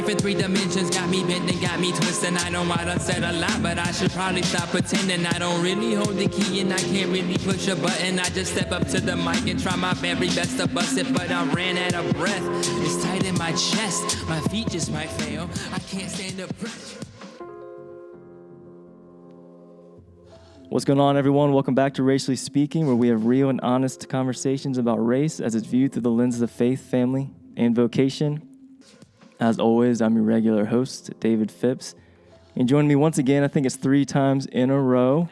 life in 3 dimensions got me bent and got me twisted. I know I done said a lot, but I should probably stop pretending. I don't really hold the key and I can't really push a button. I just step up to the mic and try my very best to bust it, but I ran out of breath. It's tight in my chest, my feet just might fail. I can't stand the pressure. What's going on, everyone? Welcome back to Racially Speaking, where we have real and honest conversations about race as it's viewed through the lenses of faith, family, and vocation. As always, I'm your regular host, David Phipps. And joining me once again, I think it's 3 times in a row,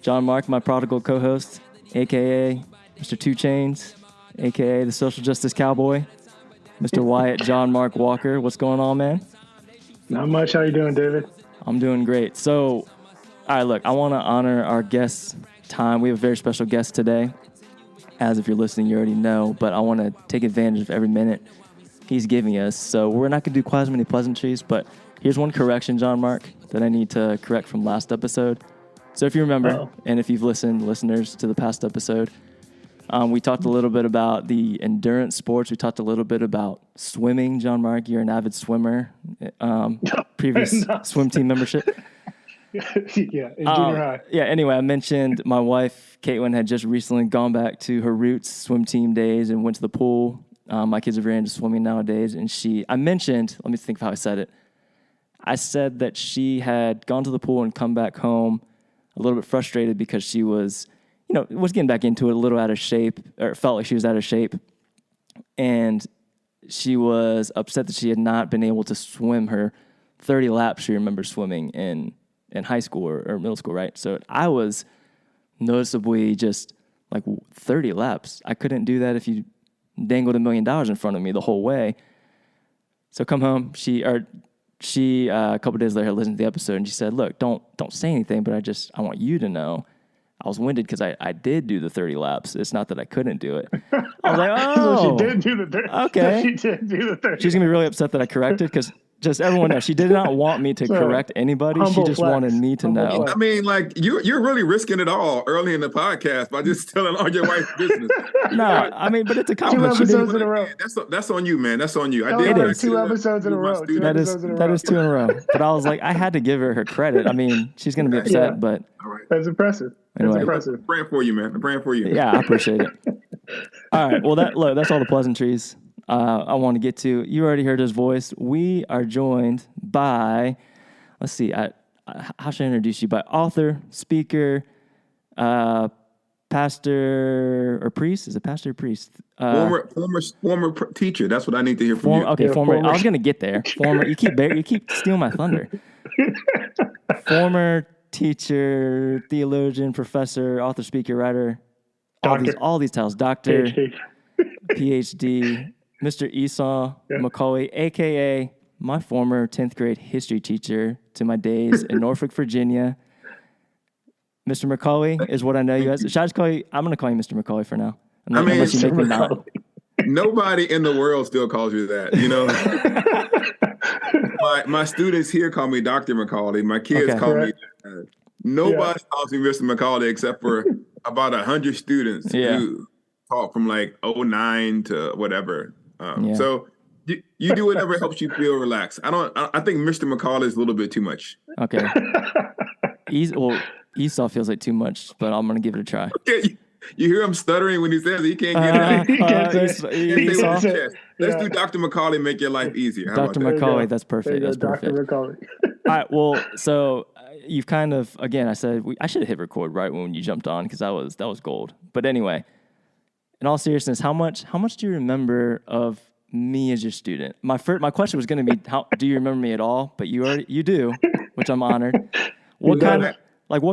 John Mark, my prodigal co-host, a.k.a. Mr. 2 Chainz, a.k.a. the social justice cowboy, Mr. Wyatt John Mark Walker. What's going on, man? Not much. How you doing, David? I'm doing great. So, all right, look, I want to honor our guest time. We have a very special guest today. As if you're listening, you already know, but I want to take advantage of every minute he's giving us. So we're not going to do quite as many pleasantries, but here's one correction, John Mark, that I need to correct from last episode. So if you remember, and if you've listened, listeners, to the past episode, we talked a little bit about the endurance sports. We talked a little bit about swimming. John Mark, you're an avid swimmer, previous swim team membership. Yeah, in junior high. Yeah, anyway, I mentioned my wife, Caitlin, had just recently gone back to her roots swim team days and went to the pool. My kids are very into swimming nowadays. And I mentioned, let me think of how I said it. I said that she had gone to the pool and come back home a little bit frustrated because she was, was getting back into it, a little out of shape, or felt like she was out of shape. And she was upset that she had not been able to swim her 30 laps she remembers swimming in high school or middle school, right? So I was noticeably just like 30 laps. I couldn't do that if you dangled $1 million in front of me the whole way. So come home, she a couple days later listened to the episode and she said, "Look, don't say anything, but I want you to know I was winded because I did do the 30 laps. It's not that I couldn't do it." I was like, "Oh, So she did do the 30. Okay." She did do the 30. She's gonna be really upset that I corrected because just everyone knows she did not want me to correct anybody. She just wanted me to know. I mean, like you're really risking it all early in the podcast by just telling all your wife's business. No, I mean, but it's a 2 compliment. episodes in a row. That's on you, man. That's on you. I It did is 2 episodes in a row. That is 2 in a row. But I was like, I had to give her credit. I mean, she's gonna be upset, but all right. That's impressive. Anyway. That's impressive. I'm praying for you, man. I'm praying for you. Yeah, I appreciate it. All right, well, that's all the pleasantries I want to get to. You already heard his voice. We are joined by, let's see, how should I introduce you? By author, speaker, pastor or priest? Is it pastor or priest? Former teacher. That's what I need to hear from you. Okay, former. I was gonna get there. Former. You keep stealing my thunder. Former teacher, theologian, professor, author, speaker, writer. All these titles. Doctor, PhD, Mr. Esau McCaulley, a.k.a. my former 10th grade history teacher to my days in Norfolk, Virginia. Mr. McCaulley is what I know you as. Should I just call you? I'm going to call you Mr. McCaulley for now. Unless you make me not. Nobody in the world still calls you that, My students here call me Dr. McCaulley. My kids call me that. Nobody calls me Mr. McCaulley except for about 100 students who taught from like 09 to whatever. So you do whatever helps you feel relaxed. I think Mr. McCaulley is a little bit too much. Okay. Esau feels like too much, but I'm going to give it a try. Okay. You hear him stuttering when he says he can't get it. Esau. Let's do Dr. McCaulley, make your life easier. Dr. McCaulley, that's perfect. That's perfect. Dr. McCaulley. All right, well, so you've kind of, again, I said, I should have hit record right when you jumped on because that was gold. But anyway, in all seriousness, how much do you remember of me as your student? My question was going to be, do you remember me at all? But you do, which I'm honored. What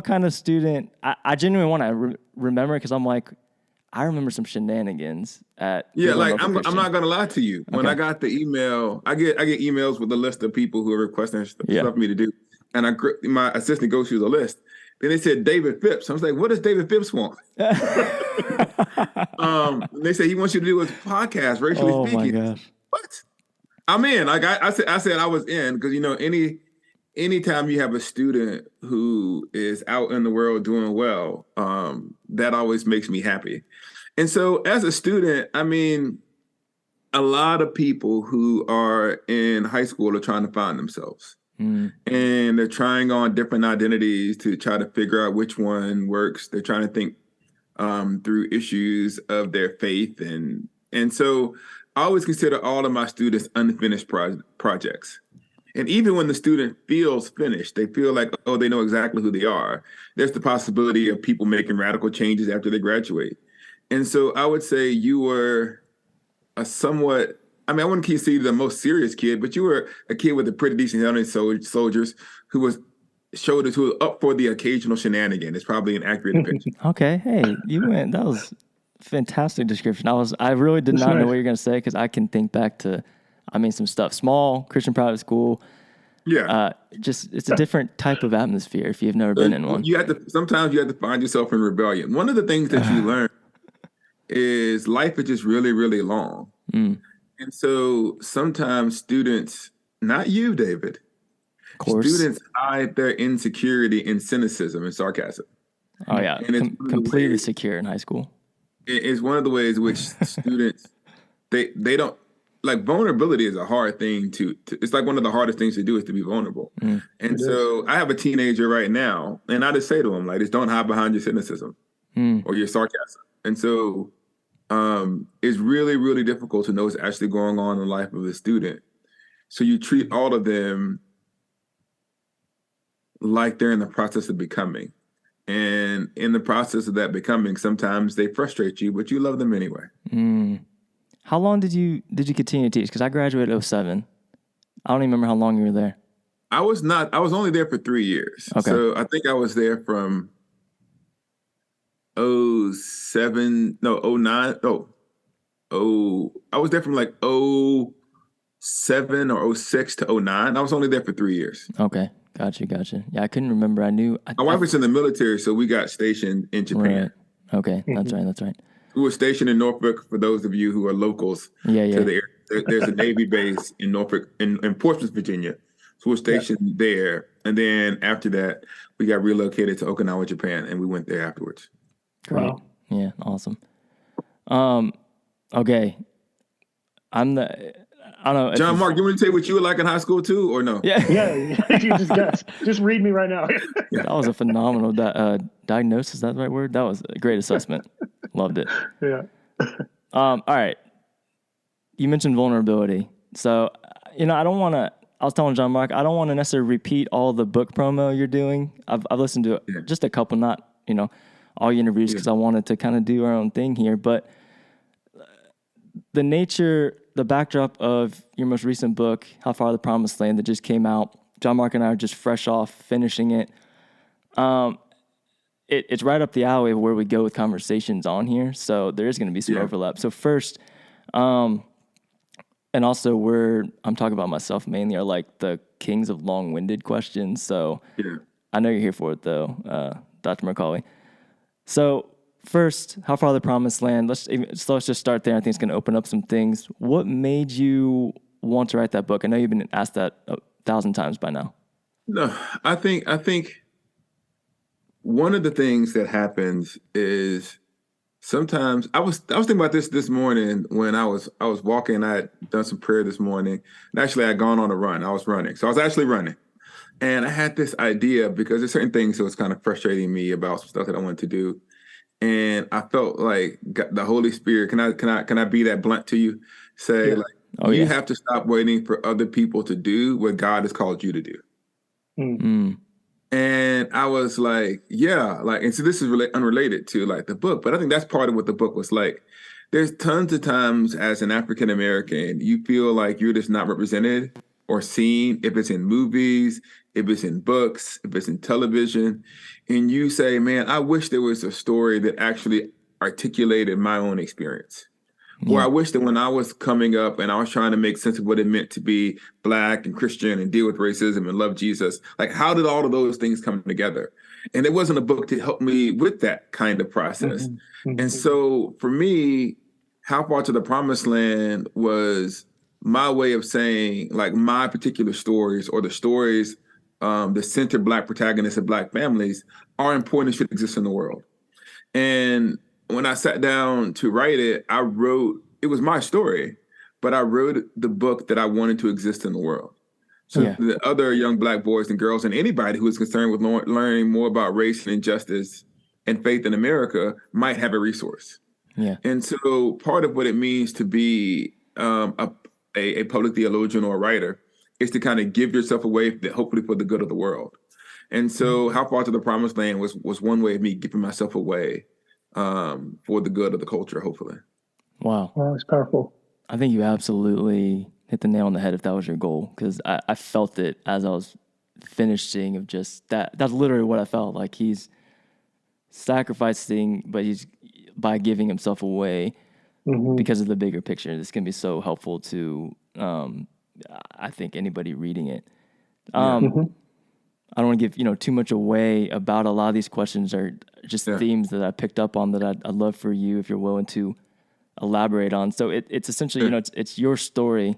kind of student? I genuinely want to remember because I'm like, I remember some shenanigans at. Yeah, like I'm not gonna lie to you. When I got the email, I get emails with a list of people who are requesting stuff for me to do, and my assistant goes through the list. Then they said David Phipps. I was like, what does David Phipps want? They said he wants you to do his podcast, Racially Speaking. My gosh. What? I'm in. Like I said I was in because anytime you have a student who is out in the world doing well, that always makes me happy. And so as a student, I mean, a lot of people who are in high school are trying to find themselves. And they're trying on different identities to try to figure out which one works. They're trying to think through issues of their faith. And so I always consider all of my students unfinished projects. And even when the student feels finished, they feel like, oh, they know exactly who they are. There's the possibility of people making radical changes after they graduate. And so I would say you were a somewhat, I mean, I wouldn't consider you the most serious kid, but you were a kid with a pretty decent head on soldiers who was shoulders who were up for the occasional shenanigan. It's probably an accurate depiction. Okay. Hey, that was a fantastic description. I really did not know what you're going to say, because I can think back to, some stuff. Small Christian private school. Yeah. It's a different type of atmosphere if you've never been in one. Sometimes you have to find yourself in rebellion. One of the things that you learn is life is just really, really long. And so sometimes students, not you, David, students hide their insecurity in cynicism and sarcasm. Oh, yeah. And completely secure in high school. It's one of the ways which students, they don't, like, vulnerability is a hard thing to it's like one of the hardest things to do is to be vulnerable. And so I have a teenager right now, and I just say to him, like, just don't hide behind your cynicism or your sarcasm. And so it's really, really difficult to know what's actually going on in the life of the student. So you treat all of them like they're in the process of becoming. And in the process of that becoming, sometimes they frustrate you, but you love them anyway. How long did you continue to teach? Because I graduated in 2007. I don't even remember how long you were there. I was only there for 3 years. Okay. So I think I was there from 2007, no, 2009. I was there from like 2007 or 2006 to 2009. I was only there for 3 years. Okay. Gotcha. Yeah, I couldn't remember. My wife was in the military, so we got stationed in Japan. Right. Okay, that's right. We were stationed in Norfolk, for those of you who are locals. Yeah. To the area. There's a Navy base in Norfolk, in Portsmouth, Virginia. So we're stationed there. And then after that, we got relocated to Okinawa, Japan, and we went there afterwards. Great. Wow. Yeah, awesome. Okay. I don't know. John Mark, you want to tell what you were like in high school too, or no? Yeah. You just guess. Just read me right now. That was a phenomenal diagnosis. Is that the right word? That was a great assessment. Loved it. Yeah. All right. You mentioned vulnerability. So, I was telling John Mark, I don't want to necessarily repeat all the book promo you're doing. I've listened to just a couple, not, all your interviews, because I wanted to kind of do our own thing here. But the backdrop of your most recent book, How Far the Promised Land, that just came out, John Mark and I are just fresh off finishing it. It's right up the alley of where we go with conversations on here. So there is going to be some overlap. So first, and also I'm talking about myself mainly, are like the kings of long-winded questions. So I know you're here for it though, Dr. McCaulley. So first, How Far the Promised Land, let's just start there. I think it's going to open up some things. What made you want to write that book? I know you've been asked that 1,000 times by now. No, I think one of the things that happens is sometimes I was thinking about this morning when I was walking. I had done some prayer this morning, and actually I had gone on a run. I was running, so I was actually running, and I had this idea because there's certain things that was kind of frustrating me about some stuff that I wanted to do. And I felt like the Holy Spirit, can I be that blunt to you? Say, you have to stop waiting for other people to do what God has called you to do. And I was like, and so this is really unrelated to like the book, but I think that's part of what the book was like. There's tons of times as an African American, you feel like you're just not represented or seen, if it's in movies, if it's in books, if it's in television, and you say, man, I wish there was a story that actually articulated my own experience. Or I wish that when I was coming up and I was trying to make sense of what it meant to be Black and Christian and deal with racism and love Jesus, like how did all of those things come together? And there wasn't a book to help me with that kind of process. And so for me, How Far to the Promised Land was my way of saying like my particular stories, or the stories the center Black protagonists of Black families, are important and should exist in the world. And when I sat down to write it, it was my story, but I wrote the book that I wanted to exist in the world. So the other young Black boys and girls and anybody who is concerned with learning more about race and injustice and faith in America might have a resource. Yeah. And so part of what it means to be a public theologian or a writer is to kind of give yourself away, hopefully for the good of the world. And so How Far to the Promised Land was one way of me giving myself away for the good of the culture, hopefully. Wow. Wow, it's powerful. I think you absolutely hit the nail on the head if that was your goal, because I felt it as I was finishing of just that. That's literally what I felt like. He's sacrificing, but he's by giving himself away because of the bigger picture. This can be so helpful to, I think, anybody reading it. I don't want to give too much away about a lot of these questions are just themes that I picked up on that I'd love for you, if you're willing to elaborate on. So it's essentially, it's your story.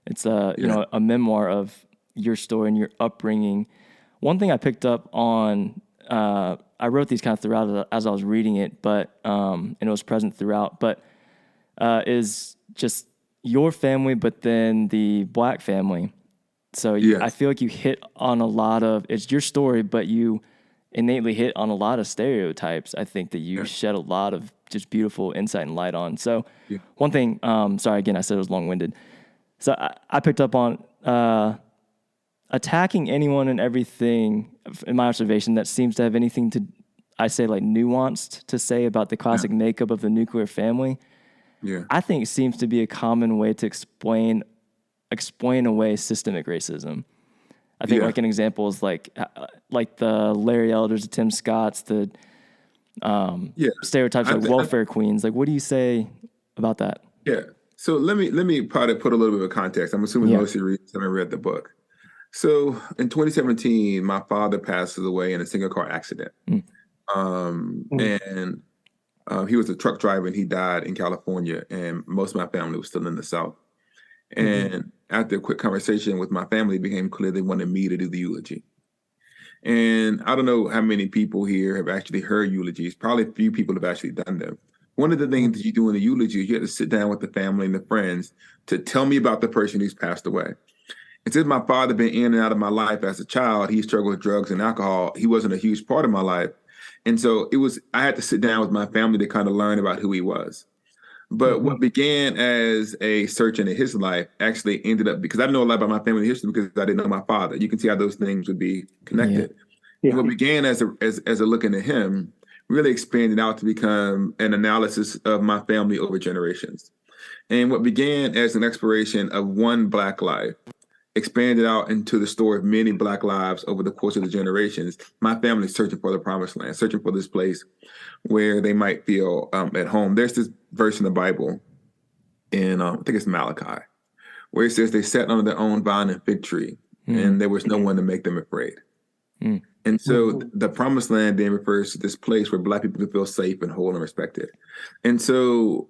It's a memoir of your story and your upbringing. One thing I picked up on, I wrote these kind of throughout as I was reading it, but and it was present throughout, but is just your family, but then the Black family. So I feel like you hit on a lot of, it's your story, but you innately hit on a lot of stereotypes. I think that you shed a lot of just beautiful insight and light on. So one thing, sorry, again, I said it was long-winded. So I picked up on attacking anyone and everything, in my observation, that seems to have anything to, I say, like nuanced to say about the classic makeup of the nuclear family. Yeah, I think it seems to be a common way to explain away systemic racism. I think like an example is like the Larry Elders, the Tim Scotts, the stereotypes like welfare queens. Like, what do you say about that? Yeah. So let me probably put a little bit of context. I'm assuming most of you haven't read the book. So in 2017, my father passes away in a single car accident. And he was a truck driver and he died in California, and most of my family was still in the South. And after a quick conversation with my family, it became clear they wanted me to do the eulogy. And I don't know how many people here have actually heard eulogies. Probably a few people have actually done them. One of the things that you do in the eulogy is you have to sit down with the family and the friends to tell me about the person who's passed away. And since my father been in and out of my life as a child, he struggled with drugs and alcohol. He wasn't a huge part of my life. And so I had to sit down with my family to kind of learn about who he was. But what began as a search into his life actually ended up, because I know a lot about my family history because I didn't know my father. You can see how those things would be connected. And what began as a look into him really expanded out to become an analysis of my family over generations. And what began as an exploration of one Black life expanded out into the story of many Black lives over the course of the generations. My family is searching for the promised land, searching for this place where they might feel at home. There's this verse in the Bible in, I think it's Malachi, where it says they sat under their own vine and fig tree, and there was no one to make them afraid. And so the promised land then refers to this place where Black people can feel safe and whole and respected. And so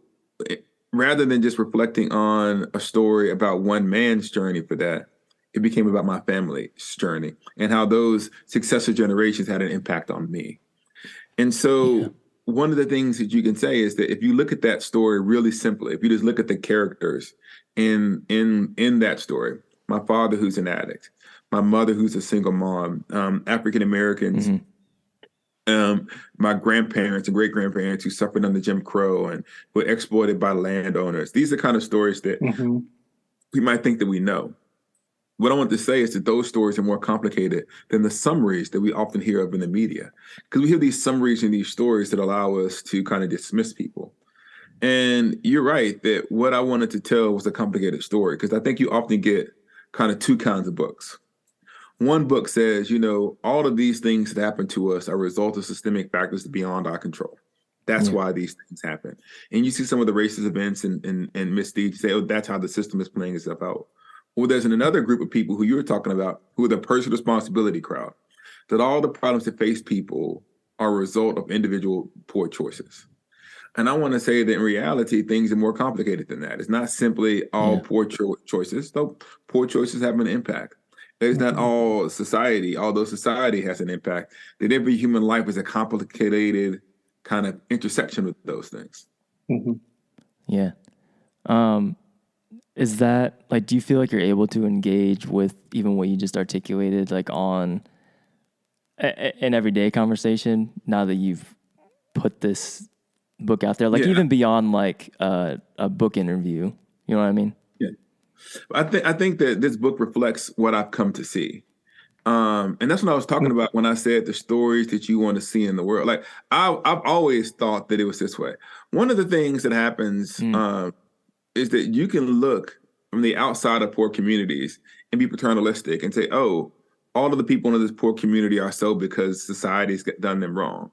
rather than just reflecting on a story about one man's journey for that, it became about my family's journey and how those successive generations had an impact on me. And so one of the things that you can say is that if you look at that story really simply, if you just look at the characters in that story, my father who's an addict, my mother who's a single mom, African Americans, my grandparents and great grandparents who suffered under Jim Crow and were exploited by landowners. These are kind of stories that we might think that we know. What I want to say is that those stories are more complicated than the summaries that we often hear of in the media, because we hear these summaries and these stories that allow us to kind of dismiss people. And you're right that what I wanted to tell was a complicated story, because I think you often get kind of two kinds of books. One book says, all of these things that happen to us are a result of systemic factors beyond our control. That's why these things happen. And you see some of the racist events and misdeeds, you say, that's how the system is playing itself out. Well, there's another group of people who you're talking about, who are the personal responsibility crowd, that all the problems that face people are a result of individual poor choices. And I want to say that in reality, things are more complicated than that. It's not simply all poor choices, though poor choices have an impact. It's not all society, although society has an impact, that every human life is a complicated kind of intersection with those things. Yeah. Is that like, do you feel like you're able to engage with even what you just articulated, like on an everyday conversation now that you've put this book out there, like even beyond like a book interview, you know what I mean? Yeah. I think that this book reflects what I've come to see. And that's what I was talking about when I said the stories that you want to see in the world. Like I've always thought that it was this way. One of the things that happens is that you can look from the outside of poor communities and be paternalistic and say, oh, all of the people in this poor community are so because society's done them wrong.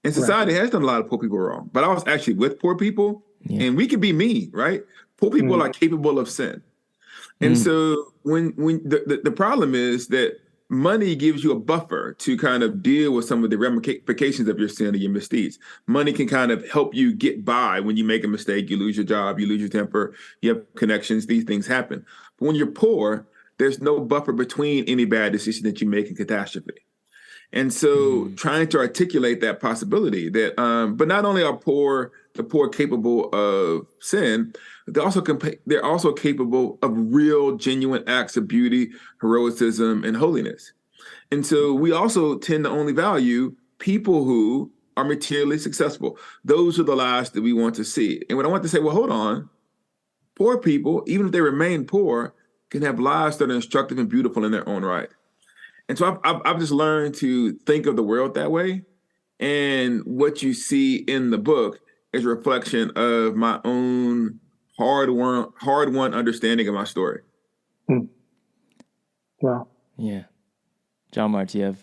And society has done a lot of poor people wrong. But I was actually with poor people, and we can be me, right? Poor people are capable of sin. And so when the problem is that money gives you a buffer to kind of deal with some of the ramifications of your sin or your misdeeds. Money can kind of help you get by when you make a mistake, you lose your job, you lose your temper, you have connections, these things happen. But when you're poor, there's no buffer between any bad decision that you make in catastrophe. And so trying to articulate that possibility that, but not only are the poor capable of sin, they're also capable of real, genuine acts of beauty, heroism, and holiness. And so we also tend to only value people who are materially successful. Those are the lives that we want to see. And when I want to say, well, hold on, poor people, even if they remain poor, can have lives that are instructive and beautiful in their own right. And so I've just learned to think of the world that way. And what you see in the book is a reflection of my own hard-won understanding of my story. Wow. Yeah. John Mark, do you have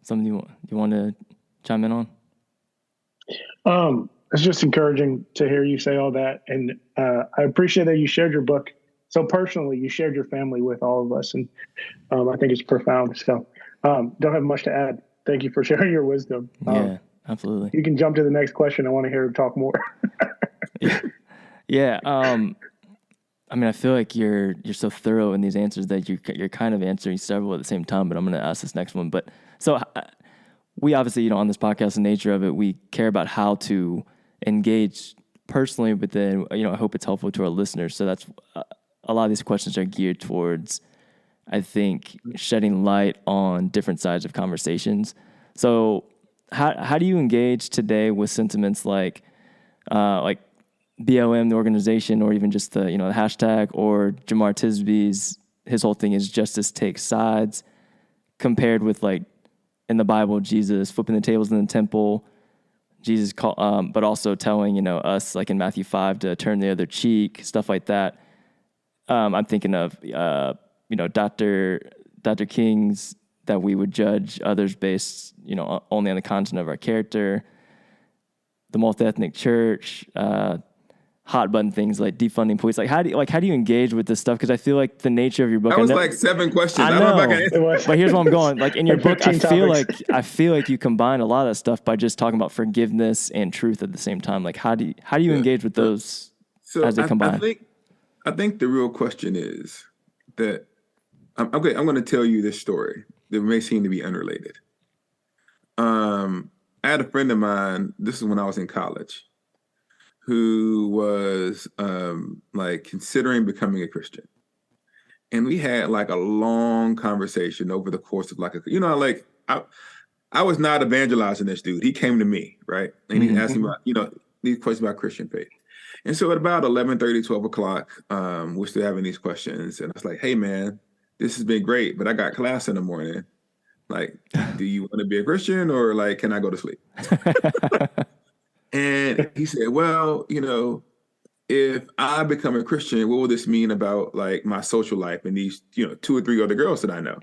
something you want to chime in on? It's just encouraging to hear you say all that. And I appreciate that you shared your book so personally. You shared your family with all of us. And I think it's profound. So don't have much to add. Thank you for sharing your wisdom. Yeah, absolutely. You can jump to the next question. I want to hear you talk more. Yeah. I mean, I feel like you're so thorough in these answers that you're kind of answering several at the same time, but I'm going to ask this next one. But so we obviously, on this podcast, the nature of it, we care about how to engage personally, but then, I hope it's helpful to our listeners. So that's a lot of these questions are geared towards, I think, shedding light on different sides of conversations. So how do you engage today with sentiments like BLM, the organization, or even just the hashtag, or Jemar Tisby's, his whole thing is justice takes sides, compared with like in the Bible, Jesus flipping the tables in the temple, Jesus but also telling, us like in Matthew 5 to turn the other cheek, stuff like that. I'm thinking of, Dr. King's that we would judge others based, only on the content of our character, the multi-ethnic church, hot button things like defunding police. Like how do you engage with this stuff? Because I feel like the nature of your book. That was like 7 questions. I know, but here's where I'm going. Like in your book, I feel like you combine a lot of that stuff by just talking about forgiveness and truth at the same time. Like how do you engage with those as they combine? I think the real question is that I'm going to tell you this story that may seem to be unrelated. I had a friend of mine. This is when I was in college, who was considering becoming a Christian. And we had like a long conversation over the course of I was not evangelizing this dude. He came to me, right? And he asked me about, these questions about Christian faith. And so at about 11:30, 12 o'clock, we're still having these questions. And I was like, hey man, this has been great, but I got class in the morning. Like, do you want to be a Christian or like, can I go to sleep? And he said, well, if I become a Christian, what will this mean about like my social life and these, 2 or 3 other girls that I know?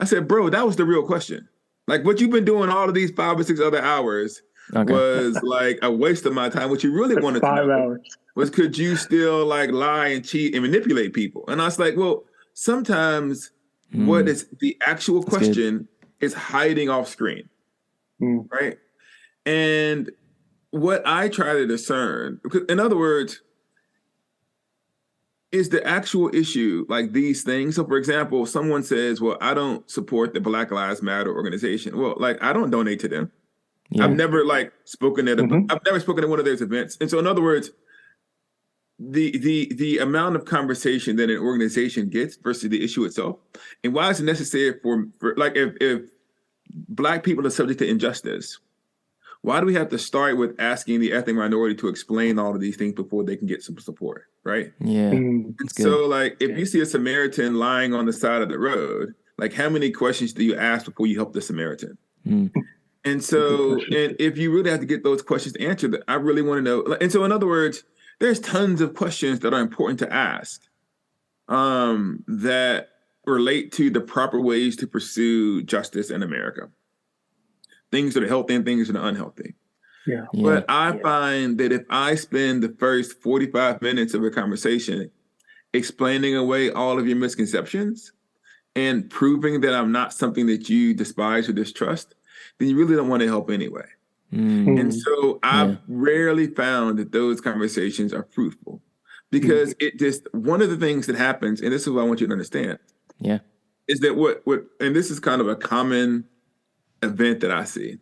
I said, bro, that was the real question. Like what you've been doing all of these 5 or 6 other hours was like a waste of my time. What you really wanted to know was, could you still like lie and cheat and manipulate people? And I was like, well, sometimes what is the actual question is hiding off screen, right? And what I try to discern, in other words, is the actual issue like these things. So for example, someone says, well, I don't support the Black Lives Matter organization. Well, like I don't donate to them. Yeah. I've never spoken at I've never spoken at one of their events. And so in other words, the amount of conversation that an organization gets versus the issue itself, and why is it necessary for like if Black people are subject to injustice, why do we have to start with asking the ethnic minority to explain all of these things before they can get some support, right? Yeah. So like if you see a Samaritan lying on the side of the road, like how many questions do you ask before you help the Samaritan? And so, and if you really have to get those questions answered, I really want to know. And so in other words, there's tons of questions that are important to ask that relate to the proper ways to pursue justice in America. Things that are healthy and things that are unhealthy. Yeah. But I find that if I spend the first 45 minutes of a conversation explaining away all of your misconceptions and proving that I'm not something that you despise or distrust, then you really don't want to help anyway. And so I've rarely found that those conversations are fruitful because it just, one of the things that happens, and this is what I want you to understand, is that what, and this is kind of a common event that I see.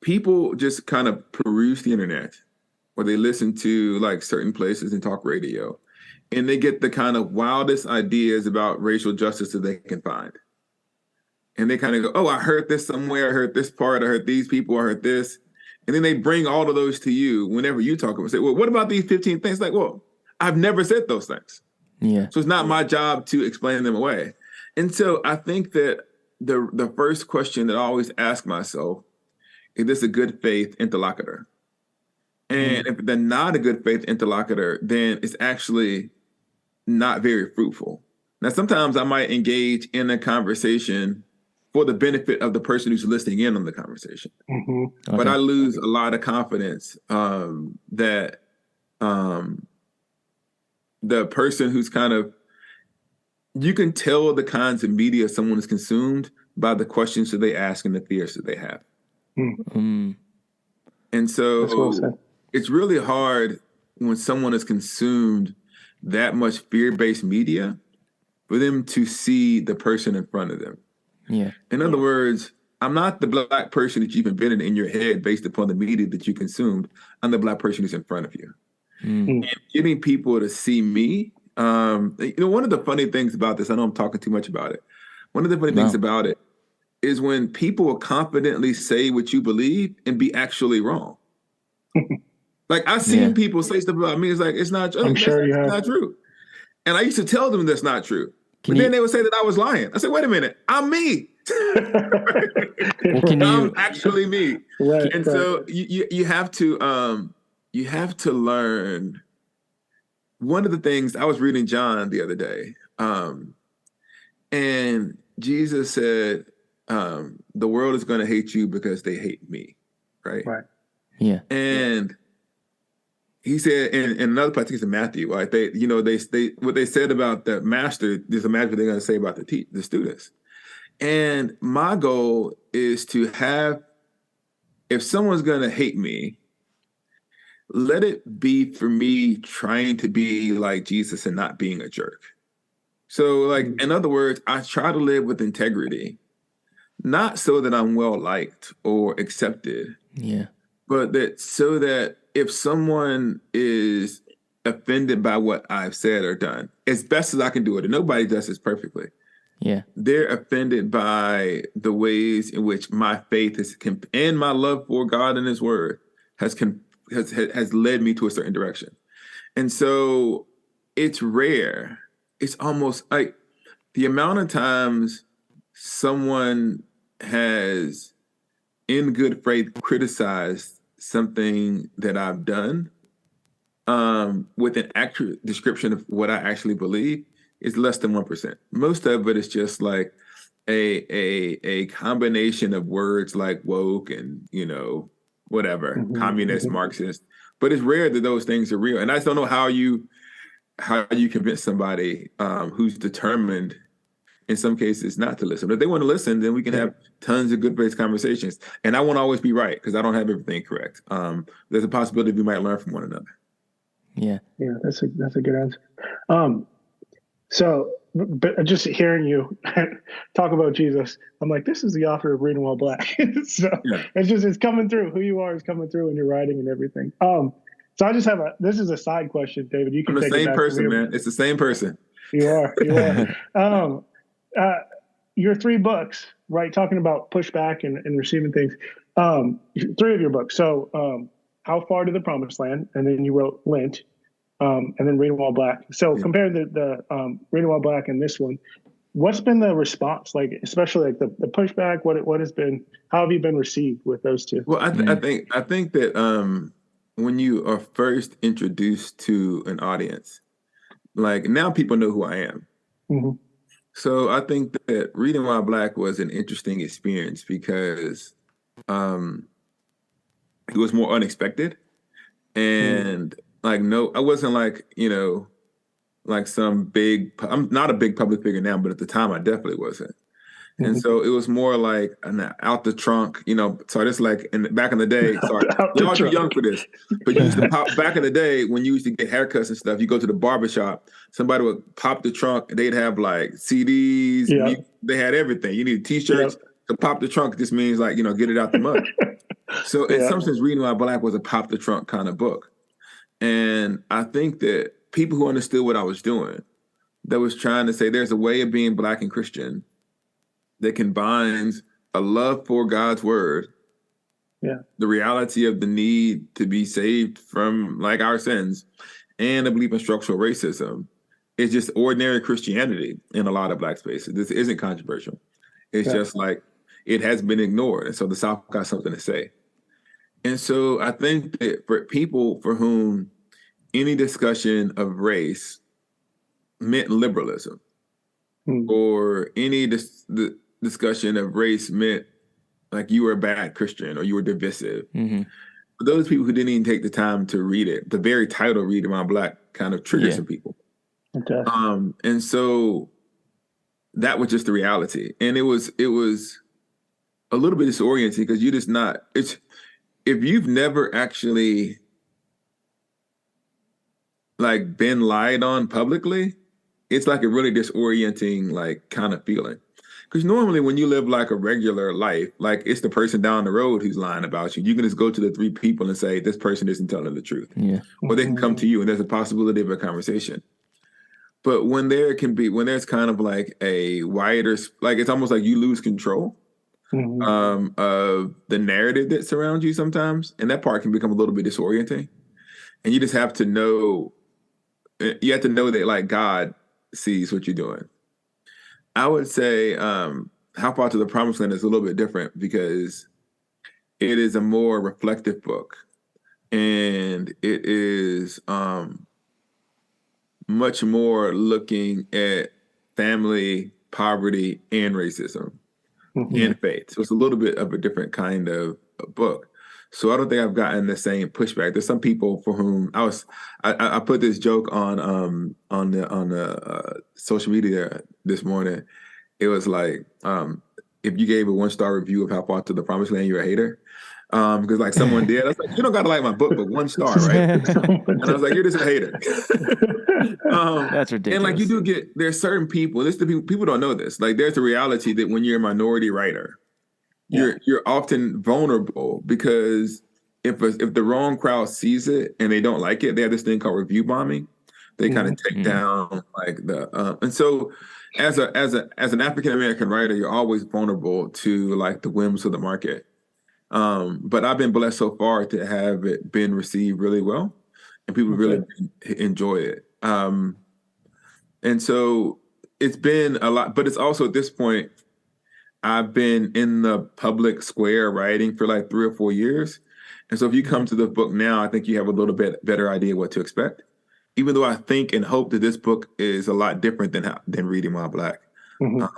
People just kind of peruse the internet or they listen to like certain places and talk radio, and they get the kind of wildest ideas about racial justice that they can find. And they kind of go, oh, I heard this somewhere. I heard this part. I heard these people. I heard this. And then they bring all of those to you whenever you talk about, say, well, what about these 15 things? Like, well, I've never said those things. So it's not my job to explain them away. And so I think that the first question that I always ask myself, is this a good faith interlocutor? And if they're not a good faith interlocutor, then it's actually not very fruitful. Now, sometimes I might engage in a conversation for the benefit of the person who's listening in on the conversation. But I lose a lot of confidence that the person who's kind of, you can tell the kinds of media someone is consumed by the questions that they ask and the fears that they have. And so it's really hard when someone is consumed that much fear-based media for them to see the person in front of them. In other words, I'm not the Black person that you've invented in your head based upon the media that you consumed. I'm the Black person who's in front of you. And getting people to see me, you know, one of the funny things about this, I know I'm talking too much about it. One of the funny things about it is when people will confidently say what you believe and be actually wrong. Like I've seen people say stuff about me. It's like, it's not true. I'm sure you have. Not true. And I used to tell them that's not true. Then they would say that I was lying. I said, wait a minute, I'm me. I'm actually me. And so you have to learn. One of the things, I was reading John the other day, and Jesus said, the world is going to hate you because they hate me. Right. And he said in another place, I think it's in Matthew, like they what they said about the master, just imagine what they're going to say about the students. And my goal is to have, if someone's going to hate me, let it be for me trying to be like Jesus and not being a jerk. So like, in other words, I try to live with integrity, not so that I'm well liked or accepted, but that so that if someone is offended by what I've said or done, as best as I can do it, and nobody does this perfectly, they're offended by the ways in which my faith is, and my love for God and His Word has led me to a certain direction. And so it's rare. It's almost like the amount of times someone has, in good faith, criticized something that I've done with an accurate description of what I actually believe is less than 1%. Most of it is just like a combination of words like woke and, you know, whatever, communist, Marxist. But it's rare that those things are real. And I just don't know how you convince somebody who's determined in some cases not to listen. But if they want to listen, then we can have tons of good-based conversations. And I won't always be right because I don't have everything correct. There's a possibility we might learn from one another. Yeah, that's a good answer. So, but just hearing you talk about Jesus, I'm like, this is the author of Reading While Black. So it's coming through. Who you are is coming through in your writing and everything. So I just have this is a side question, David. You can I'm the take it same back person, from here. man. It's the same person. You are. Your 3 books, right? Talking about pushback and receiving things. 3 of your books. So, How Far to the Promised Land, and then you wrote Lent, and then Reading While Black. So compare the Reading While Black and this one. What's been the response, like, especially like the pushback? What has been? How have you been received with those 2? Well, I think that when you are first introduced to an audience, like now people know who I am. Mm-hmm. So I think that Reading While Black was an interesting experience because it was more unexpected. And like, no, I wasn't like, like some big, I'm not a big public figure now, but at the time I definitely wasn't. And so it was more like an out the trunk, so this like back in the day, sorry, y'all too young for this, but you used to pop back in the day when you used to get haircuts and stuff, you go to the barbershop, somebody would pop the trunk, they'd have like CDs, they had everything. You need t-shirts. To pop the trunk just means like, get it out the mud. So in some sense, Reading While Black was a pop the trunk kind of book. And I think that people who understood what I was doing, that was trying to say there's a way of being Black and Christian that combines a love for God's word, the reality of the need to be saved from like our sins, and a belief in structural racism. It's just ordinary Christianity in a lot of Black spaces. This isn't controversial. It's just like it has been ignored. And so the South got something to say. And so I think that for people for whom any discussion of race meant liberalism, or any discussion of race meant like you were a bad Christian or you were divisive. For those people who didn't even take the time to read it, the very title Reading While Black kind of triggered some people. Okay. And so that was just the reality. And it was a little bit disorienting because you're just not, if you've never actually like been lied on publicly, it's like a really disorienting like kind of feeling. Because normally when you live like a regular life, like it's the person down the road who's lying about you. You can just go to the 3 people and say, this person isn't telling the truth. Or they can come to you and there's a possibility of a conversation. But when there's kind of like a wider, like it's almost like you lose control of the narrative that surrounds you sometimes. And that part can become a little bit disorienting. And you just have to know, that like God sees what you're doing. I would say How Far to the Promised Land is a little bit different because it is a more reflective book. And it is much more looking at family, poverty, and racism and faith. So it's a little bit of a different kind of book. So I don't think I've gotten the same pushback. There's some people for whom I put this joke on the social media this morning. It was like, if you gave a 1-star review of How Far to the Promised Land, you're a hater. Because like someone did. I was like, you don't gotta like my book, but 1 star, right? And I was like, you're just a hater. That's ridiculous. And like you do there's certain people, people don't know this. Like there's a reality that when you're a minority writer, you're often vulnerable because if the wrong crowd sees it and they don't like it, they have this thing called review bombing. They kind of take down like and so as an African American writer, you're always vulnerable to like the whims of the market. But I've been blessed so far to have it been received really well, and people really enjoy it. And so it's been a lot, but it's also at this point, I've been in the public square writing for like 3 or 4 years. And so if you come to the book now, I think you have a little bit better idea what to expect, even though I think and hope that this book is a lot different than Reading While Black. And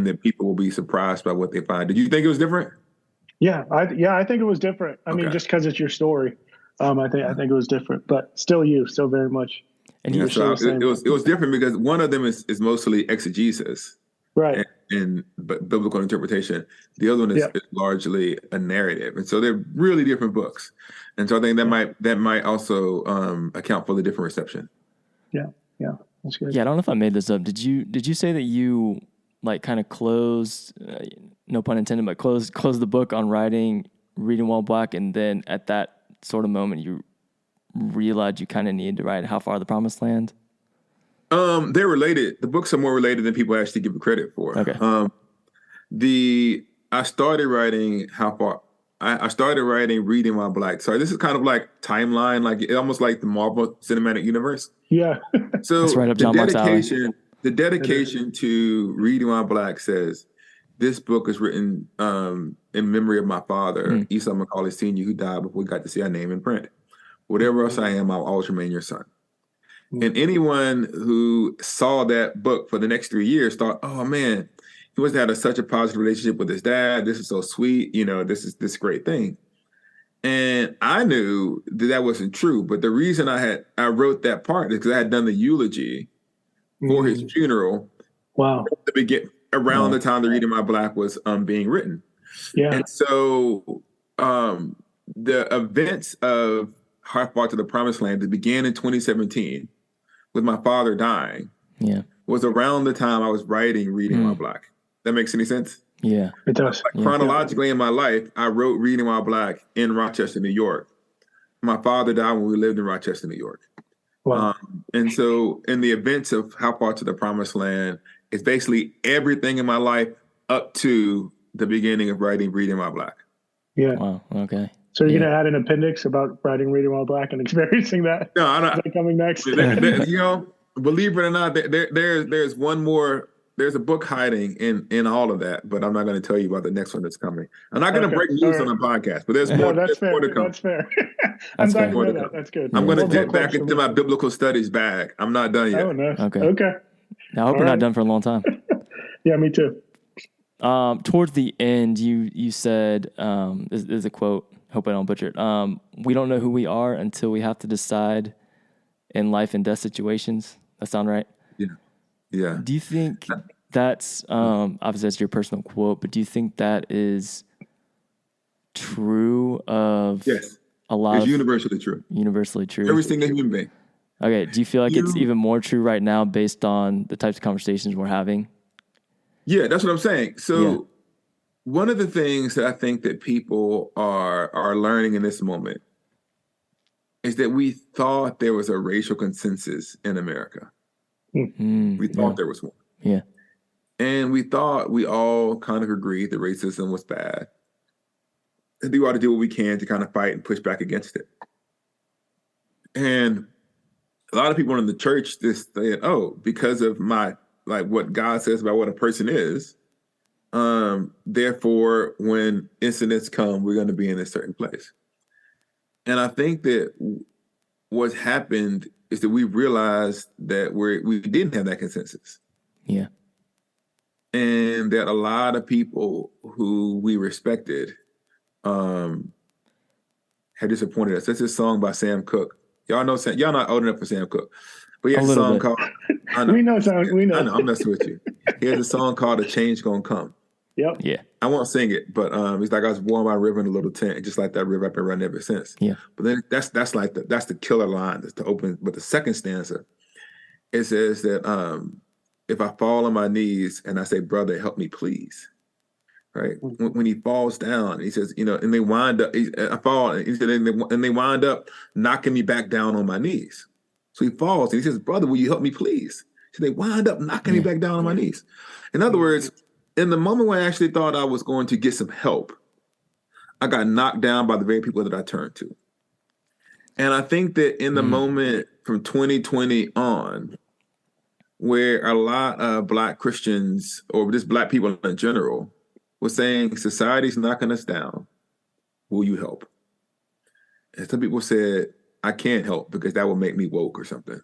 that people will be surprised by what they find. Did you think it was different? Yeah, I think it was different. I mean, just because it's your story, I think it was different, but still very much. And it was different because one of them is mostly exegesis, right, and biblical interpretation. The other one is largely a narrative, and so they're really different books. And so I think that might also account for the different reception. Yeah, that's good. Yeah, I don't know if I made this up. Did you say that you like kind of closed, no pun intended, but closed the book on Reading While Black, and then at that sort of moment you realized you kind of needed to write How Far the Promised Land? They're related. The books are more related than people actually give it credit for. Okay. I started writing How Far. I started writing Reading While Black. So this is kind of like timeline, like almost like the Marvel Cinematic Universe. Yeah. So that's right up John Mark's alley. The dedication to Reading While Black says, this book is written in memory of my father, Esau McCaulley Sr., who died before we got to see our name in print. Whatever else I am, I'll always remain your son. And anyone who saw that book for the next 3 years thought, oh man, he must have had such a positive relationship with his dad. This is so sweet. You know, this is this great thing. And I knew that wasn't true. But the reason I wrote that part is because I had done the eulogy for his funeral. Wow. Around the time the Reading My Black was being written. Yeah. And so the events of How Far to the Promised Land that began in 2017 with my father dying was around the time I was writing Reading While Black. That makes any sense? Yeah. It does. Like chronologically in my life, I wrote Reading While Black in Rochester, New York. My father died when we lived in Rochester, New York. Wow. And so in the events of How Far to the Promised Land, it's basically everything in my life up to the beginning of writing Reading While Black. Yeah. Wow. Okay. So you're going to add an appendix about writing Reading While Black and experiencing that? No, I don't. Is that coming next? You know, believe it or not, there's one more. There's a book hiding in all of that, but I'm not going to tell you about the next one that's coming. I'm not going to break news on the podcast, but there's more. That's fair. More to come. That's fair. I'm glad to know that. That's good. I'm going to dip back into my biblical studies bag. I'm not done yet. Oh, nice. Okay. Now, I hope we're not done for a long time. Yeah, me too. Towards the end, you said, this is a quote, hope I don't butcher it. We don't know who we are until we have to decide in life and death situations. That sound right? Yeah. Yeah. Do you think that's, obviously that's your personal quote, but do you think that is true of a lot it's universally true. Universally true. Every single human being. Okay. Do you feel like it's even more true right now based on the types of conversations we're having? Yeah, that's what I'm saying. So one of the things that I think that people are learning in this moment is that we thought there was a racial consensus in America. We thought there was one. Yeah. And we thought we all kind of agreed that racism was bad. And we ought to do what we can to kind of fight and push back against it. And a lot of people in the church just said, oh, because of what God says about what a person is, therefore, when incidents come, we're going to be in a certain place. And I think that what's happened is that we realized that we didn't have that consensus. Yeah. And that a lot of people who we respected have disappointed us. That's a song by Sam Cooke. Y'all know Sam. Y'all not old enough for Sam Cooke. But he has a song called... We know. I'm messing with you. He has a song called "A Change Gonna Come." Yep. Yeah. I won't sing it, but it's like I was born by a river in a little tent, and just like that river, I've been running ever since. Yeah. But then that's the killer line. That's the open. But the second stanza, it says that if I fall on my knees and I say, "Brother, help me, please," right? When he falls down, he says, and they wind up. I fall, and he said, and they wind up knocking me back down on my knees. So he falls and he says, "Brother, will you help me, please?" So they wind up knocking me back down on my knees. In other words, in the moment when I actually thought I was going to get some help, I got knocked down by the very people that I turned to. And I think that in the moment from 2020 on, where a lot of Black Christians or just Black people in general were saying, society's knocking us down, will you help? And some people said, I can't help because that will make me woke or something.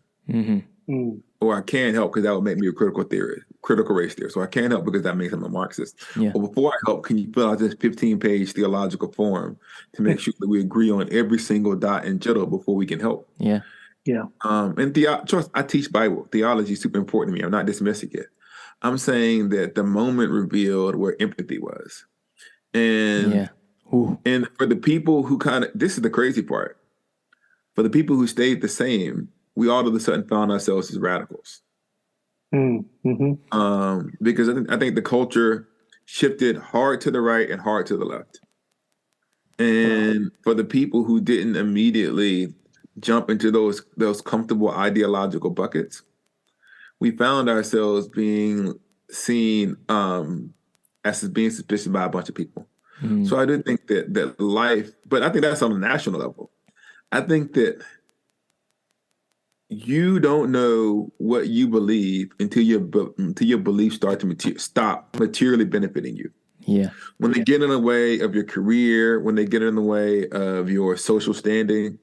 Or I can't help because that would make me a critical race theorist. So I can't help because that means I'm a Marxist. Yeah. Or before I help, can you fill out this 15-page theological form to make sure that we agree on every single dot and jittle before we can help? Yeah. Yeah. And trust, I teach Bible. Theology is super important to me. I'm not dismissing it. I'm saying that the moment revealed where empathy was. And and for the people who this is the crazy part. For the people who stayed the same, we all of a sudden found ourselves as radicals. Because I think the culture shifted hard to the right and hard to the left. And for the people who didn't immediately jump into those comfortable ideological buckets, we found ourselves being seen as being suspicious by a bunch of people. So I do think that life, but I think that's on a national level. I think that you don't know what you believe until your beliefs stop materially benefiting you. Yeah. When they get in the way of your career, when they get in the way of your social standing,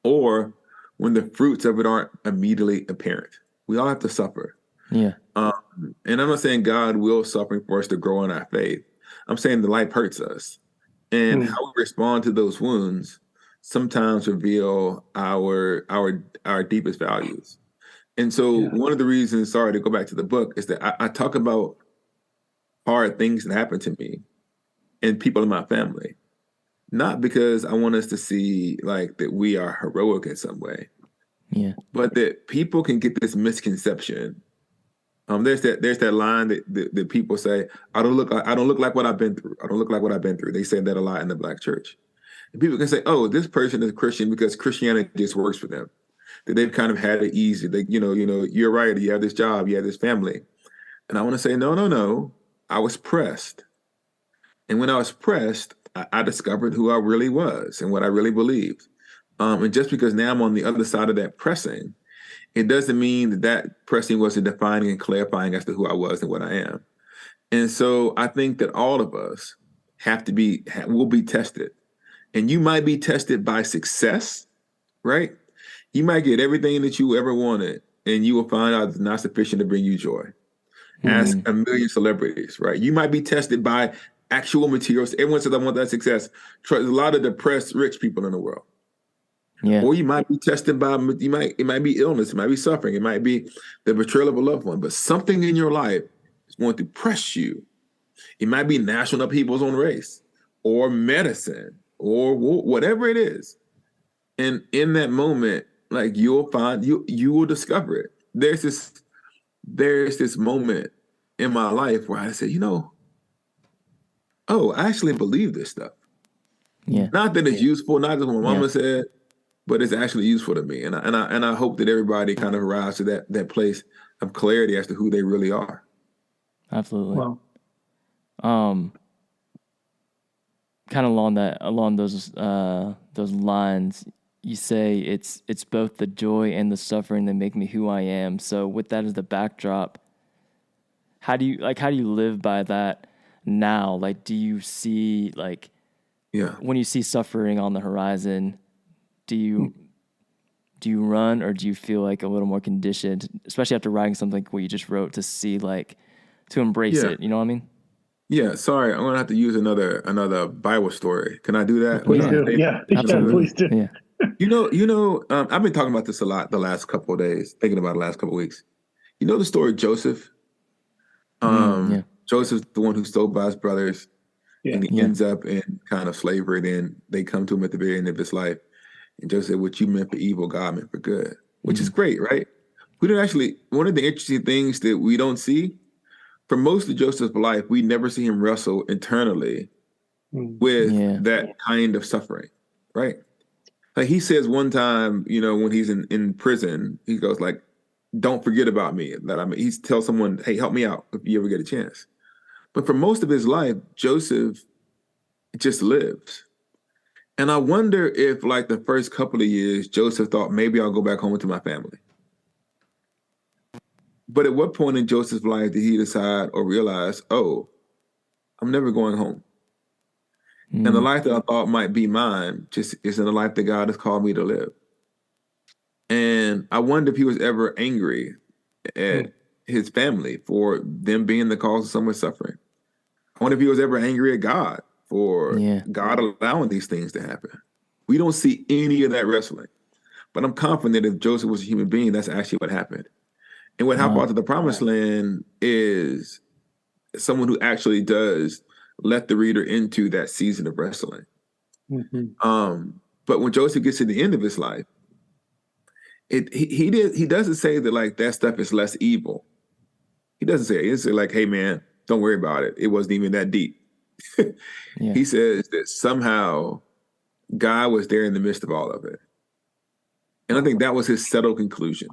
or when the fruits of it aren't immediately apparent. We all have to suffer. Yeah. And I'm not saying God will suffer for us to grow in our faith. I'm saying the life hurts us. And how we respond to those wounds sometimes reveal our deepest values. And so one of the reasons, sorry to go back to the book, is that I talk about hard things that happen to me and people in my family. Not because I want us to see like that we are heroic in some way. Yeah. But that people can get this misconception. There's that line that people say, I don't look like what I've been through. I don't look like what I've been through. They say that a lot in the Black church. And people can say, oh, this person is a Christian because Christianity just works for them. That they've kind of had it easy. They, you're right. You have this job, you have this family. And I want to say, no. I was pressed. And when I was pressed, I discovered who I really was and what I really believed. And just because now I'm on the other side of that pressing, it doesn't mean that pressing wasn't defining and clarifying as to who I was and what I am. And so I think that all of us will be tested. And you might be tested by success, right? You might get everything that you ever wanted, and you will find out it's not sufficient to bring you joy. Ask a million celebrities, right? You might be tested by actual materials. Everyone says, I want that success. There's a lot of depressed, rich people in the world. Yeah. Or you might be tested by, it might be illness, it might be suffering, it might be the betrayal of a loved one, but something in your life is going to press you. It might be national upheavals on race or medicine or whatever it is. And in that moment, like you'll find, you will discover it. There's this moment in my life where I said, I actually believe this stuff. Yeah. Not that it's useful, not just what my mama said, but it's actually useful to me. And I hope that everybody kind of arrives to that place of clarity as to who they really are. Absolutely. Well, kind of along those lines, you say it's both the joy and the suffering that make me who I am. So with that as the backdrop, how do you live by that now? Like, do you see when you see suffering on the horizon, do you run, or do you feel like a little more conditioned, especially after writing something like what you just wrote, to see to embrace it? You know what I mean? Yeah. Sorry, I'm gonna have to use another Bible story. Can I do that? Please do. Yeah. Absolutely. Please do. Yeah. I've been talking about this a lot the last couple of days, thinking about it the last couple of weeks. You know the story of Joseph? Joseph's the one who's sold by his brothers, and he ends up in kind of slavery. Then they come to him at the very end of his life, and Joseph said, "What you meant for evil, God meant for good," which is great, right? We don't actually. One of the interesting things that we don't see, for most of Joseph's life, we never see him wrestle internally with that kind of suffering, right? Like he says one time, when he's in prison, he goes like, "Don't forget about me." He tells someone, "Hey, help me out if you ever get a chance." But for most of his life, Joseph just lives. And I wonder if the first couple of years, Joseph thought, maybe I'll go back home to my family. But at what point in Joseph's life did he decide or realize, oh, I'm never going home? And the life that I thought might be mine just isn't the life that God has called me to live. And I wonder if he was ever angry at his family for them being the cause of someone's suffering. I wonder if he was ever angry at God for God allowing these things to happen. We don't see any of that wrestling. But I'm confident if Joseph was a human being, that's actually what happened. And what happened to the promised land is someone who actually does let the reader into that season of wrestling. But when Joseph gets to the end of his life, he doesn't say that that stuff is less evil. He doesn't say it. He doesn't say hey man, don't worry about it. It wasn't even that deep. He says that somehow God was there in the midst of all of it. And I think that was his settled conclusion,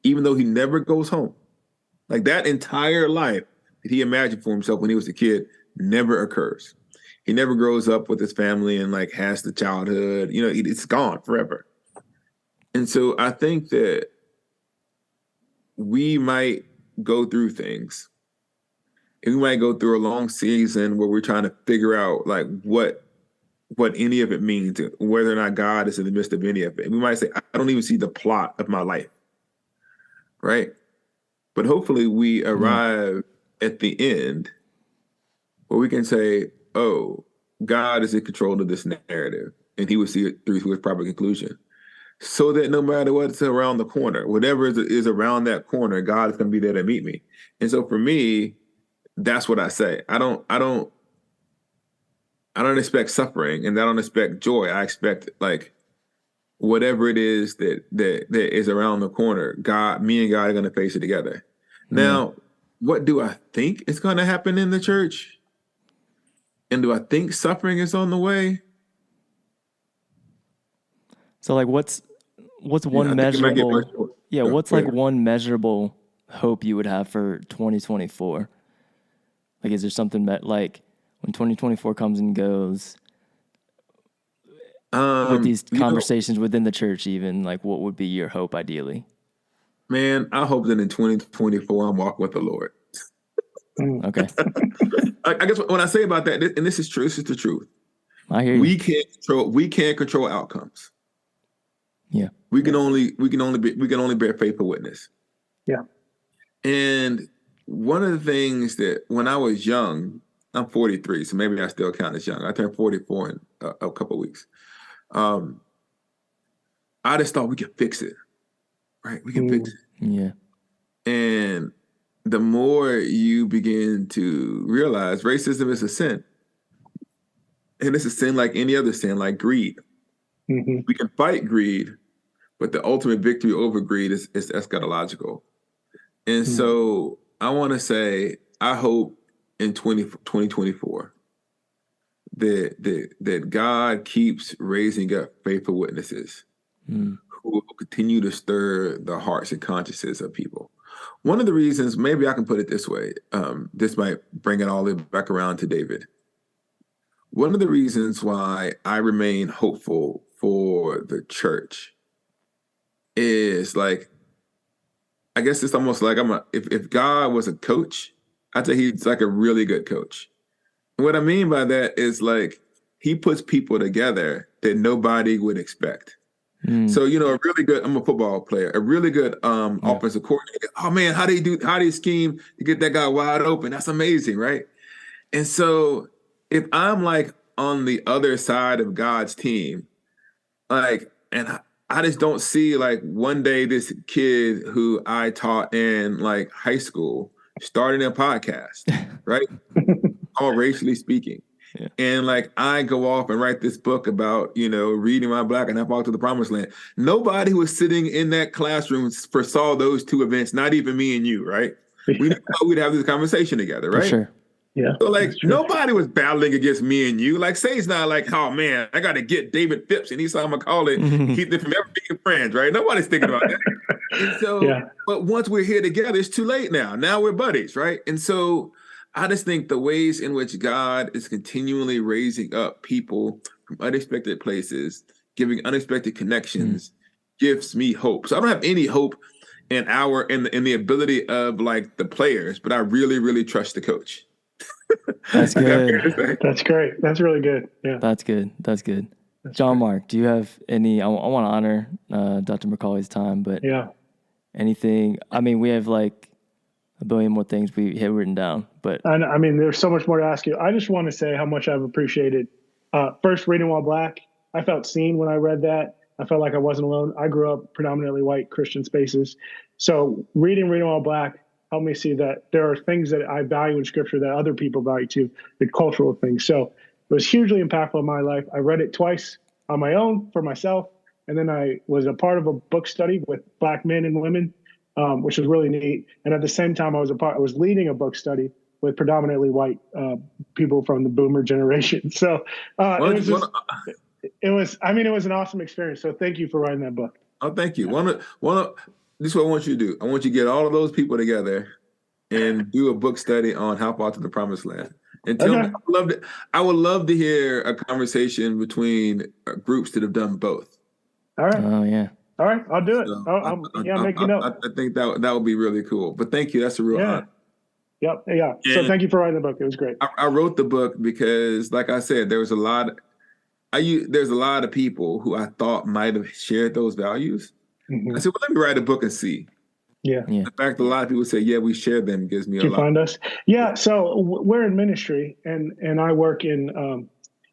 even though he never goes home. Like that entire life that he imagined for himself when he was a kid never occurs. He never grows up with his family and like has the childhood, it's gone forever. And so I think that we might go through things. And we might go through a long season where we're trying to figure out like what any of it means, whether or not God is in the midst of any of it. We might say, I don't even see the plot of my life, right? But hopefully we arrive at the end where we can say, oh, God is in control of this narrative, and he will see it through to his proper conclusion. So that no matter what's around the corner, whatever is around that corner, God is going to be there to meet me. And so for me, that's what I say. I don't expect suffering, and I don't expect joy. I expect like whatever it is that is around the corner, me and God are going to face it together. Now, what do I think is going to happen in the church? And do I think suffering is on the way? So like what's one measurable what's like one measurable hope you would have for 2024? Like is there something that like when 2024 comes and goes with these conversations within the church, even like what would be your hope ideally? Man, I hope that in 2024 I'm walking with the Lord. Okay. I guess when I say about that, and this is true, this is the truth. I hear you. We can't control outcomes. Yeah. We can only bear faithful witness. Yeah. And one of the things that when I was young, I'm 43, so maybe I still count as young. I turned 44 in a couple of weeks. I just thought we could fix it, right? We can fix it. Yeah. And the more you begin to realize racism is a sin, and it's a sin like any other sin, like greed. Mm-hmm. We can fight greed, but the ultimate victory over greed is eschatological. And so I want to say, I hope in 2024 that God keeps raising up faithful witnesses who will continue to stir the hearts and consciences of people. One of the reasons, maybe I can put it this way, this might bring it all back around to David. One of the reasons why I remain hopeful for the church is like, I guess it's almost like if God was a coach, I'd say he's like a really good coach. And what I mean by that is like, he puts people together that nobody would expect. So, I'm a football player, a really good offensive coordinator. Oh man, how do you scheme to get that guy wide open? That's amazing, right? And so if I'm like on the other side of God's team, like, and I just don't see like one day this kid who I taught in like high school starting a podcast, right? All racially speaking. Yeah. And like I go off and write this book about, reading my Black and I walk to the promised land. Nobody who was sitting in that classroom foresaw those two events, not even me and you, right? We knew we'd have this conversation together, right? For sure. Yeah. So like nobody was battling against me and you. Like Sage's not like, oh man, I got to get David Phipps and Esau McCaulley, keep them from ever being friends, right? Nobody's thinking about that. And so, but once we're here together, it's too late now. Now we're buddies, right? And so I just think the ways in which God is continually raising up people from unexpected places, giving unexpected connections, gives me hope. So I don't have any hope in the ability of like the players, but I really, really trust the coach. That's good. That's great. That's really good. Yeah. That's good. John Mark, do you have any? I want to honor Dr. McCaulley's time, but anything? I mean, we have like a billion more things we had written down, but I mean, there's so much more to ask you. I just want to say how much I've appreciated first reading While Black. I felt seen when I read that. I felt like I wasn't alone. I grew up predominantly white Christian spaces. So reading While Black helped me see that there are things that I value in scripture that other people value too, the cultural things. So it was hugely impactful in my life. I read it twice on my own for myself. And then I was a part of a book study with Black men and women, which was really neat. And at the same time, I was leading a book study with predominantly white people from the boomer generation. So it was an awesome experience. So thank you for writing that book. Oh, thank you. This is what I want you to do. I want you to get all of those people together and do a book study on How Far to the Promised Land. And tell me, I would love to hear a conversation between groups that have done both. All right. Oh, yeah. All right, I'll do it. So I'm making it up. I think that would be really cool. But thank you. That's a real honor. Yep. Yeah. So thank you for writing the book. It was great. I wrote the book because, like I said, there's a lot of people who I thought might have shared those values. Mm-hmm. I said, well, let me write a book and see. Yeah. In fact, a lot of people say, yeah, we share them. Gives me a lot. Can you find us? Yeah. So we're in ministry, and I work in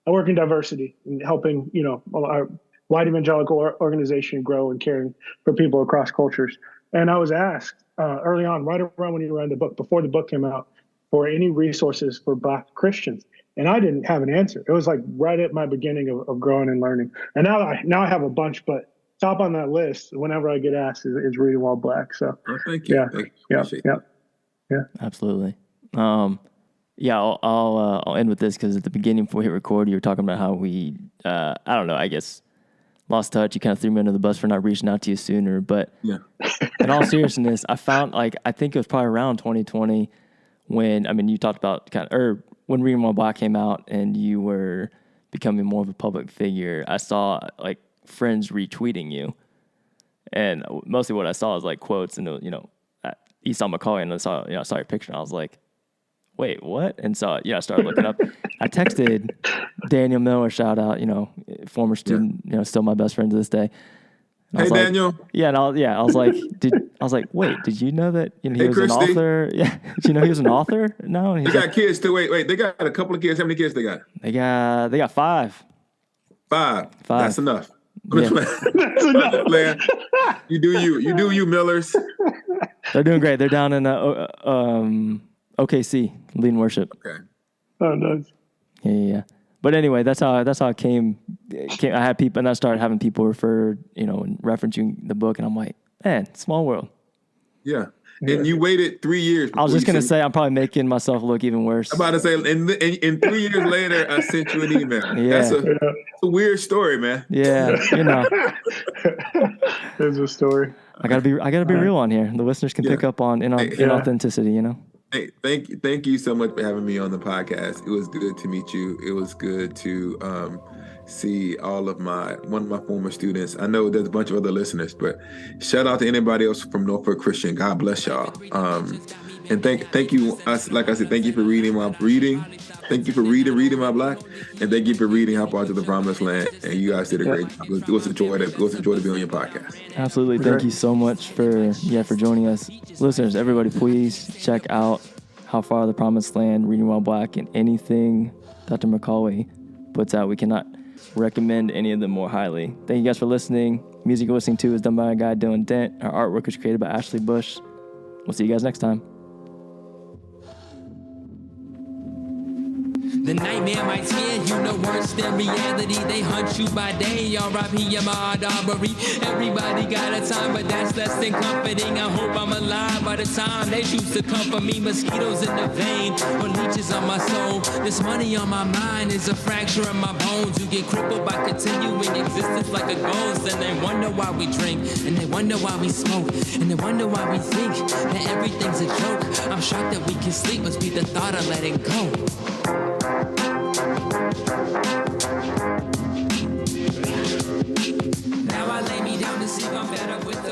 diversity and helping, our white evangelical organization grow and caring for people across cultures. And I was asked early on, right around when you were writing the book, before the book came out, for any resources for Black Christians. And I didn't have an answer. It was like right at my beginning of growing and learning. And now I have a bunch, but top on that list, whenever I get asked, is Reading While Black. So thank you. Yeah. Absolutely. I'll end with this because at the beginning before we hit record, you were talking about how we, I don't know, I guess lost touch. You kind of threw me under the bus for not reaching out to you sooner. But in all seriousness, I found I think it was probably around 2020 when, you talked about when Reading While Black came out and you were becoming more of a public figure. I saw friends retweeting you, and mostly what I saw was quotes and Esau McCaulley, and I saw your picture, and I was like, wait, what? And so I started looking up. I texted Daniel Miller, shout out, former student, still my best friend to this day. And hey, Daniel. Yeah, and I was like, wait, did you know that he was Christy. an author? Yeah, did you know he was an author? No, he got kids too. Wait, they got a couple of kids. How many kids they got? They got 5. 5. That's enough. Yeah. That's enough. Man, you do you, Millers. They're doing great. They're down in OKC leading worship. Okay. Oh, nice. Yeah. But anyway, that's how it came. I had people, and I started having people refer, and referencing the book, and I'm like, man, small world. Yeah. And you waited 3 years. I was just gonna say I'm probably making myself look even worse. I'm about to say, and 3 years later, I sent you an email. Yeah. That's a weird story, man. Yeah, There's a story. I gotta be real on here. The listeners can pick up on inauthenticity. Hey, thank you so much for having me on the podcast. It was good to meet you. It was good to see one of my former students. I know there's a bunch of other listeners, but shout out to anybody else from Norfolk Christian. God bless y'all. And thank you. Like I said, thank you for reading my reading. Thank you for reading my Black, and thank you for reading How Far to the Promised Land. And you guys did a great job. It was a joy to be on your podcast. Absolutely. Thank you so much for joining us. Listeners, everybody, please check out How Far to the Promised Land, Reading While Black, and anything Dr. McCaulley puts out. We cannot recommend any of them more highly. Thank you guys for listening. Music you're listening to is done by a guy, Dylan Dent. Our artwork was created by Ashley Bush. We'll see you guys next time. The nightmare might scare you, no worse than reality. They hunt you by day, R.I.P. Ahmaud Arbery. Everybody got a time, but that's less than comforting. I hope I'm alive by the time they choose to comfort me. Mosquitoes in the vein, or leeches on my soul. This money on my mind is a fracture in my bones. You get crippled by continuing existence like a ghost. And they wonder why we drink, and they wonder why we smoke, and they wonder why we think that everything's a joke. I'm shocked that we can sleep, must be the thought of letting go. Now I lay me down to sleep, I'm better with